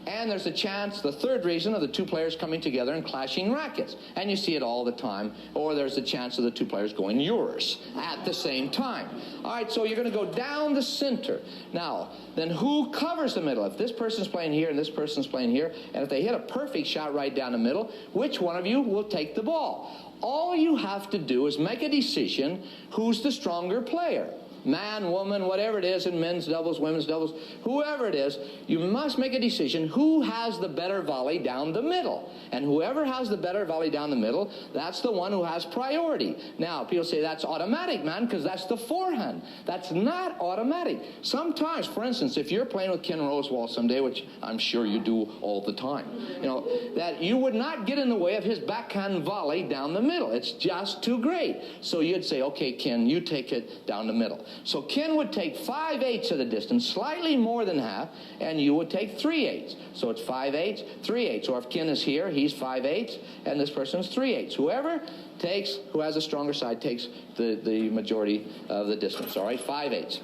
And there's a chance, the third reason, of the two players coming together and clashing rackets. And you see it all the time. Or there's a chance of the two players going yours at the same time. All right, so you're going to go down the center. Now, then who covers the middle? If this person's playing here and this person's playing here, and if they hit a perfect shot right down the middle, which one of you will take the ball? All you have to do is make a decision who's the stronger player. Man, woman, whatever it is in men's doubles, women's doubles, whoever it is, you must make a decision who has the better volley down the middle. And whoever has the better volley down the middle, that's the one who has priority. Now, people say that's automatic, man, because that's the forehand. That's not automatic. Sometimes, for instance, if you're playing with Ken Rosewall someday, which I'm sure you do all the time, you know, that you would not get in the way of his backhand volley down the middle. It's just too great. So you'd say, okay, Ken, you take it down the middle. So Ken would take 5/8 of the distance, slightly more than half, and you would take 3/8. So it's 5/8, 3/8. Or if Ken is here, he's 5/8, and this person's 3/8. Whoever takes, who has a stronger side, takes the majority of the distance. All right, 5/8.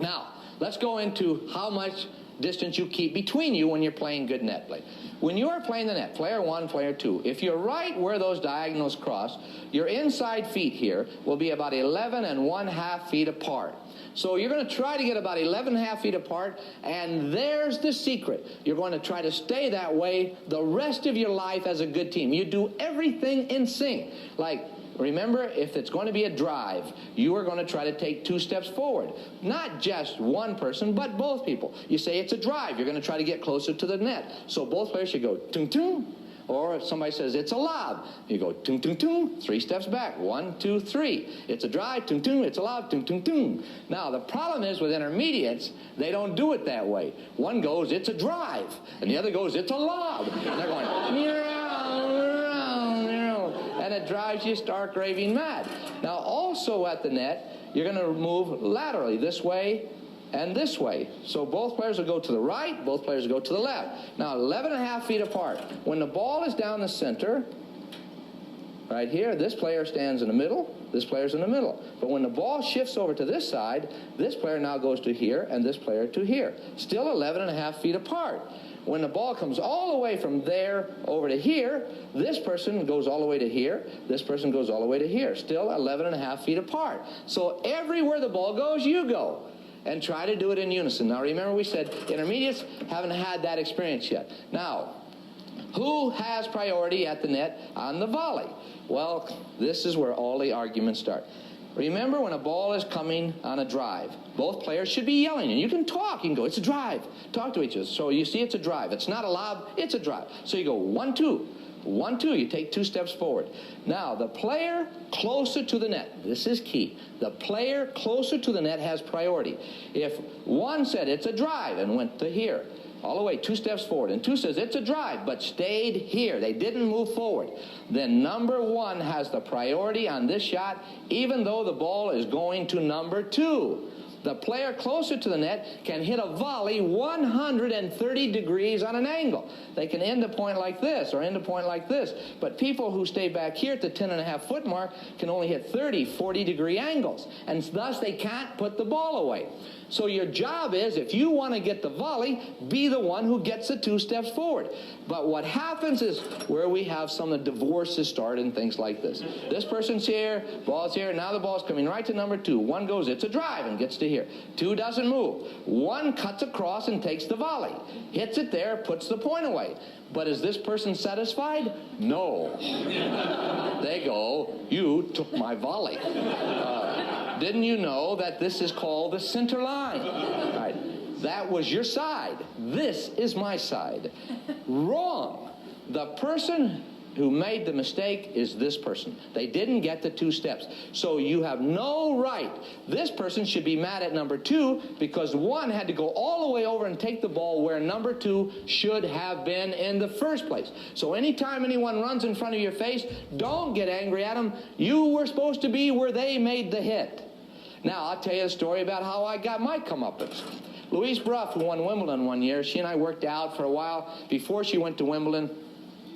Now, let's go into how much distance you keep between you when you're playing good net play. When you are playing the net, player one, player two, if you're right where those diagonals cross, your inside feet here will be about 11 1/2 feet apart. So you're going to try to get about 11 1/2 feet apart, and there's the secret. You're going to try to stay that way the rest of your life as a good team. You do everything in sync. Like, remember, if it's going to be a drive, you are going to try to take 2 steps forward. Not just one person, but both people. You say it's a drive. You're going to try to get closer to the net. So both players should go, tung, tung. Or if somebody says, it's a lob, you go, tung, tung, tung, 3 steps back, 1, 2, 3. It's a drive, tung, tung, it's a lob, tung, tung, tung. Now, the problem is with intermediates, they don't do it that way. One goes, it's a drive, and the other goes, it's a lob. And they're going, and it drives you stark raving mad. Now, also at the net, you're going to move laterally, this way and this way. So both players will go to the right, both players will go to the left. Now, 11.5 feet apart. When the ball is down the center, right here, this player stands in the middle, this player's in the middle. But when the ball shifts over to this side, this player now goes to here, and this player to here. Still 11.5 feet apart. When the ball comes all the way from there over to here, this person goes all the way to here, this person goes all the way to here. Still 11.5 feet apart. So everywhere the ball goes, you go. And try to do it in unison. Now remember, we said intermediates haven't had that experience yet. Now, who has priority at the net on the volley? Well, this is where all the arguments start. Remember, when a ball is coming on a drive, both players should be yelling, and you can talk. You can go, it's a drive. Talk to each other. So you see it's a drive. It's not a lob, it's a drive. So you go 1, 2. 1, 2, you take 2 steps forward. Now, the player closer to the net, this is key. The player closer to the net has priority. If one said it's a drive and went to here, all the way 2 steps forward, and 2 says it's a drive but stayed here, they didn't move forward, then number 1 has the priority on this shot, even though the ball is going to number 2. The player closer to the net can hit a volley 130 degrees on an angle. They can end a point like this or end a point like this. But people who stay back here at the 10.5-foot mark can only hit 30, 40-degree angles. And thus they can't put the ball away. So your job is, if you want to get the volley, be the one who gets the 2 steps forward. But what happens is where we have some of the divorces start and things like this. This person's here, ball's here, now the ball's coming right to number 2. 1 goes, it's a drive, and gets to here. 2 doesn't move. 1 cuts across and takes the volley. Hits it there, puts the point away. But is this person satisfied? No. They go, you took my volley. Didn't you know that this is called the center line? Right. That was your side. This is my side. Wrong. The person who made the mistake is this person. They didn't get the 2 steps. So you have no right. This person should be mad at number 2 because 1 had to go all the way over and take the ball where number 2 should have been in the first place. So anytime anyone runs in front of your face, don't get angry at them. You were supposed to be where they made the hit. Now, I'll tell you a story about how I got my comeuppance. Louise Bruff, who won Wimbledon one year, she and I worked out for a while before she went to Wimbledon.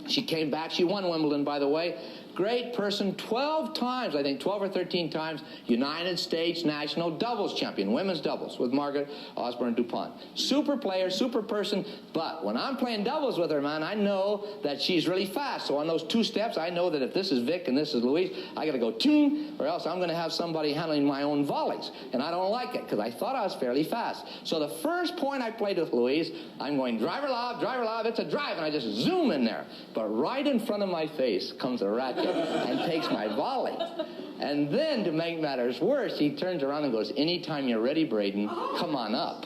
She came back. She won Wimbledon, by the way. Great person, 12 times, I think 12 or 13 times, United States national doubles champion, women's doubles with Margaret Osborne DuPont. Super player, super person, but when I'm playing doubles with her, man, I know that she's really fast. So on those 2 steps, I know that if this is Vic and this is Louise, I got to go ting, or else I'm going to have somebody handling my own volleys. And I don't like it because I thought I was fairly fast. So the first point I played with Louise, I'm going driver lob, it's a drive, and I just zoom in there. But right in front of my face comes a racket and takes my volley. And then, to make matters worse, he turns around and goes, anytime you're ready, Braden, come on up.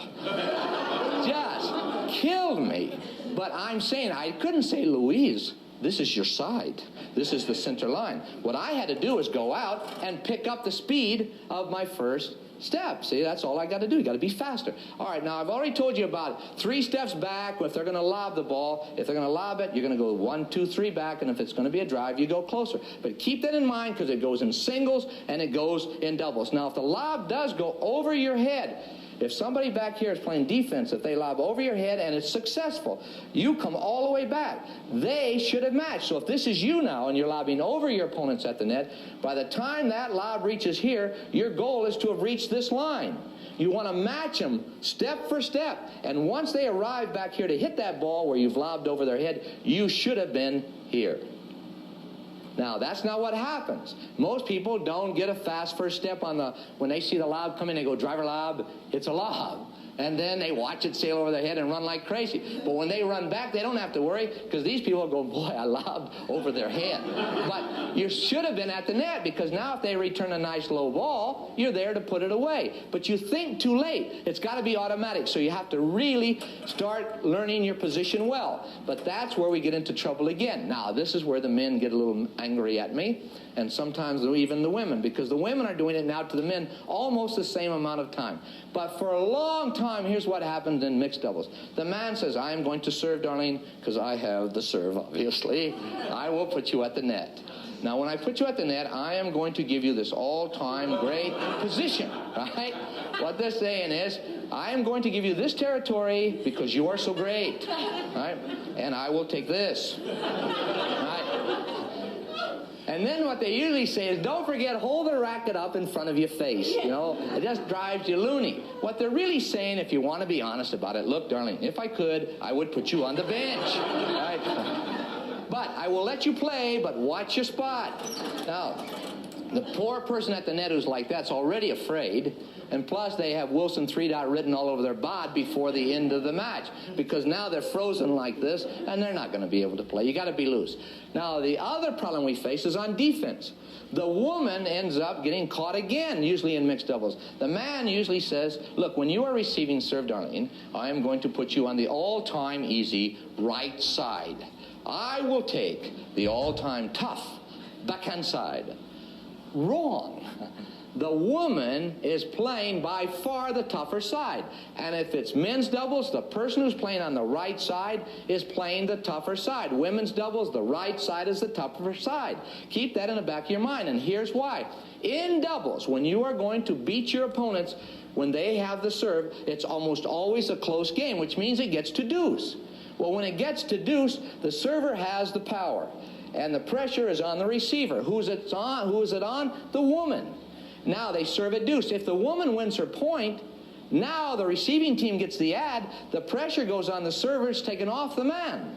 Just killed me. But I'm saying, I couldn't say, Louise, this is your side. This is the center line. What I had to do is go out and pick up the speed of my first step. See, that's all I got to do. You got to be faster. All right, now I've already told you about 3 steps back if they're going to lob the ball. If they're going to lob it, you're going to go 1, 2, 3 back, and if it's going to be a drive, you go closer. But keep that in mind because it goes in singles and it goes in doubles. Now, if the lob does go over your head, if somebody back here is playing defense, if they lob over your head and it's successful, you come all the way back. They should have matched. So if this is you now and you're lobbing over your opponents at the net, by the time that lob reaches here, your goal is to have reached this line. You want to match them step for step. And once they arrive back here to hit that ball where you've lobbed over their head, you should have been here. Now, that's not what happens. Most people don't get a fast first step on the, when they see the lob coming, they go driver lob, it's a lob. And then they watch it sail over their head and run like crazy. But when they run back, they don't have to worry, because these people go, boy, I lobbed over their head. But you should have been at the net, because now if they return a nice low ball, you're there to put it away. But you think too late. It's got to be automatic, so you have to really start learning your position well. But that's where we get into trouble again. Now, this is where the men get a little angry at me, and sometimes even the women, because the women are doing it now to the men almost the same amount of time. But for a long time, here's what happens in mixed doubles. The man says, I am going to serve, darling, because I have the serve, obviously. I will put you at the net. Now, when I put you at the net, I am going to give you this all-time great position, right? What they're saying is, I am going to give you this territory because you are so great, right? And I will take this, right? And then what they usually say is, don't forget, hold the racket up in front of your face. You know, it just drives you loony. What they're really saying, if you want to be honest about it, look, darling, if I could, I would put you on the bench. Right? But I will let you play, but watch your spot. Now, the poor person at the net who's like that's already afraid. And plus, they have Wilson 3-dot written all over their bod before the end of the match, because now they're frozen like this, and they're not going to be able to play. You got to be loose. Now, the other problem we face is on defense. The woman ends up getting caught again, usually in mixed doubles. The man usually says, look, when you are receiving serve, darling, I am going to put you on the all-time easy right side. I will take the all-time tough backhand side. Wrong. The woman is playing by far the tougher side. And if it's men's doubles, the person who's playing on the right side is playing the tougher side. Women's doubles, the right side is the tougher side. Keep that in the back of your mind, and here's why. In doubles, when you are going to beat your opponents, when they have the serve, it's almost always a close game, which means it gets to deuce. Well, when it gets to deuce, the server has the power, and the pressure is on the receiver. Who is it on? The woman. Now they serve at deuce. If the woman wins her point, now the receiving team gets the ad. The pressure goes on the server. It's taken off the man.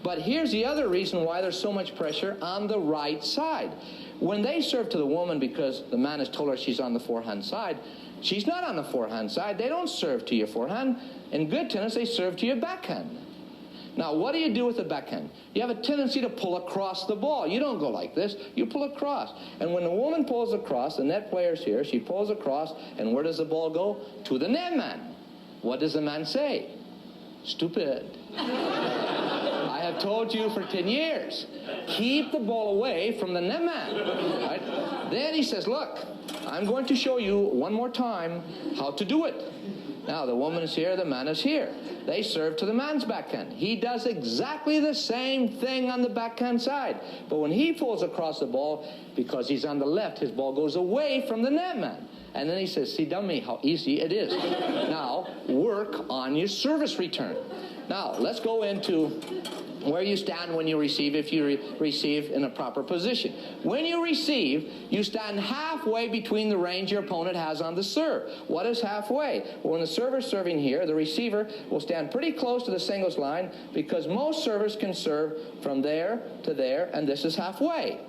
But here's the other reason why there's so much pressure on the right side. When they serve to the woman because the man has told her she's on the forehand side, she's not on the forehand side. They don't serve to your forehand. In good tennis, they serve to your backhand. Now, what do you do with the backhand? You have a tendency to pull across the ball. You don't go like this. You pull across. And when the woman pulls across, the net player's here, she pulls across, and where does the ball go? To the net man. What does the man say? Stupid. I have told you for 10 years, keep the ball away from the net man. Right? Then he says, look, I'm going to show you one more time how to do it. Now, the woman is here, the man is here. They serve to the man's backhand. He does exactly the same thing on the backhand side. But when he pulls across the ball, because he's on the left, his ball goes away from the net man. And then he says, see, dummy, how easy it is. Now, work on your service return. Now, let's go into where you stand when you receive, if you receive in a proper position. When you receive, you stand halfway between the range your opponent has on the serve. What is halfway? Well, when the server's serving here, the receiver will stand pretty close to the singles line, because most servers can serve from there to there, and this is halfway.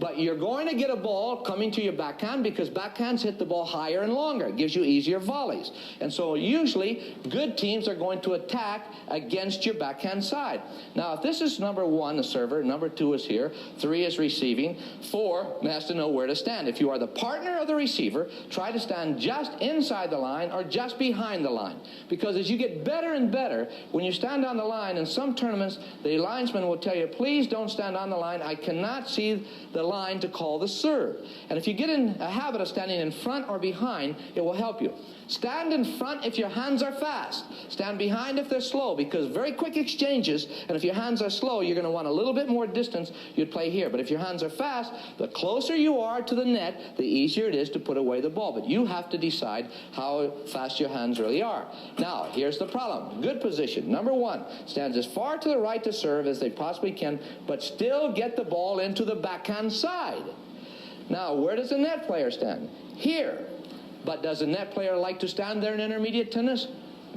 But you're going to get a ball coming to your backhand, because backhands hit the ball higher and longer. It gives you easier volleys. And so usually good teams are going to attack against your backhand side. Now, if this is number 1, the server, number 2 is here, 3 is receiving, 4 has to know where to stand. If you are the partner of the receiver, try to stand just inside the line or just behind the line. Because as you get better and better, when you stand on the line, in some tournaments, the linesman will tell you, please don't stand on the line. I cannot see the line to call the serve. And if you get in a habit of standing in front or behind, it will help you. Stand in front if your hands are fast. Stand behind if they're slow, because very quick exchanges, and if your hands are slow, you're going to want a little bit more distance, you'd play here. But if your hands are fast, the closer you are to the net, the easier it is to put away the ball. But you have to decide how fast your hands really are. Now, here's the problem. Good position. Number 1, stands as far to the right to serve as they possibly can, but still get the ball into the backhand side. Now, where does the net player stand? Here. But does a net player like to stand there in intermediate tennis?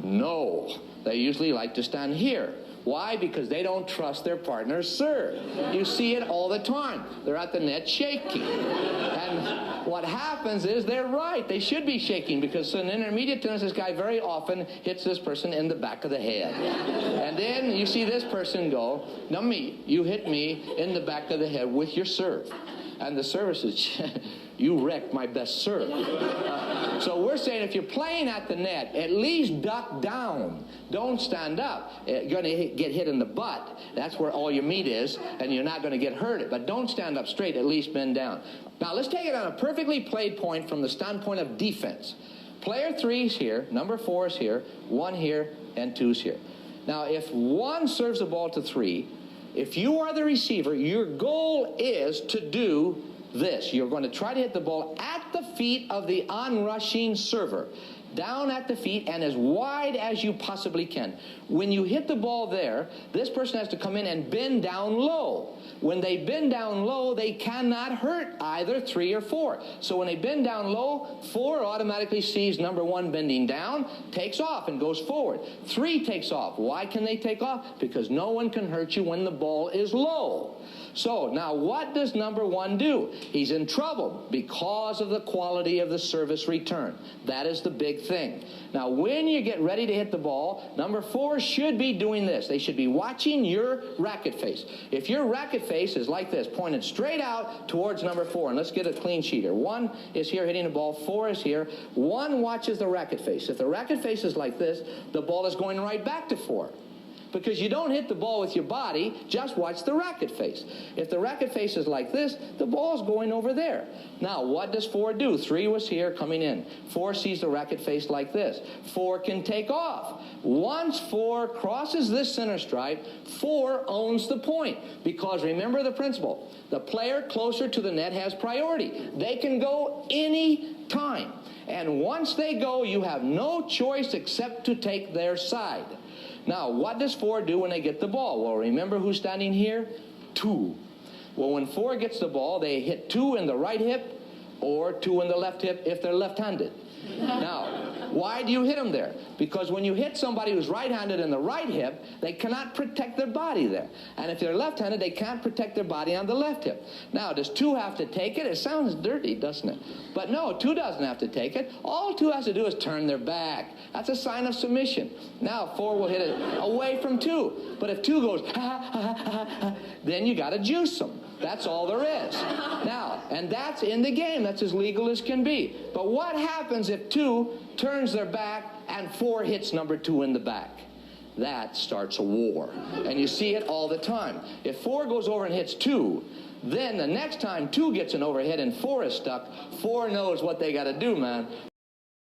No. They usually like to stand here. Why? Because they don't trust their partner's serve. You see it all the time. They're at the net shaking. And what happens is they're right. They should be shaking because in intermediate tennis, this guy very often hits this person in the back of the head. And then you see this person go, now me, you hit me in the back of the head with your serve. And the service is, you wrecked my best serve. So we're saying if you're playing at the net, at least duck down. Don't stand up. You're going to get hit in the butt. That's where all your meat is, and you're not going to get hurt. But don't stand up straight. At least bend down. Now, let's take it on a perfectly played point from the standpoint of defense. Player 3's here, number 4 is here, 1 here, and 2's here. Now, if 1 serves the ball to 3, if you are the receiver, your goal is to do this. You're going to try to hit the ball at the feet of the onrushing server. Down at the feet and as wide as you possibly can. When you hit the ball there, this person has to come in and bend down low. When they bend down low, they cannot hurt either 3 or 4. So when they bend down low, 4 automatically sees number 1 bending down, takes off and goes forward. 3 takes off. Why can they take off? Because no one can hurt you when the ball is low. So now what does number 1 do? He's in trouble because of the quality of the service return. That is the big thing. Now when you get ready to hit the ball, number 4 should be doing this. They should be watching your racket face. If your racket face is like this, pointed straight out towards number 4, and let's get a clean sheet here. 1 is here hitting the ball, 4 is here. 1 watches the racket face. If the racket face is like this, the ball is going right back to 4. Because you don't hit the ball with your body, just watch the racket face. If the racket face is like this, the ball's going over there. Now, what does 4 do? 3 was here coming in. 4 sees the racket face like this. 4 can take off. Once 4 crosses this center stripe, 4 owns the point. Because remember the principle. The player closer to the net has priority. They can go any time. And once they go, you have no choice except to take their side. Now, what does 4 do when they get the ball? Well, remember who's standing here? 2. Well, when 4 gets the ball, they hit 2 in the right hip or 2 in the left hip if they're left-handed. Now, why do you hit them there? Because when you hit somebody who's right-handed in the right hip, they cannot protect their body there. And if they're left-handed, they can't protect their body on the left hip. Now, does 2 have to take it? It sounds dirty, doesn't it? But no, 2 doesn't have to take it. All 2 has to do is turn their back. That's a sign of submission. Now, 4 will hit it away from 2. But if 2 goes, ha, ha, ha, ha, ha, then you got to juice them. That's all there is. Now, and that's in the game. That's as legal as can be. But what happens if 2 turns their back and 4 hits number 2 in the back? That starts a war. And you see it all the time. If 4 goes over and hits 2, then the next time 2 gets an overhead and 4 is stuck, 4 knows what they got to do, man.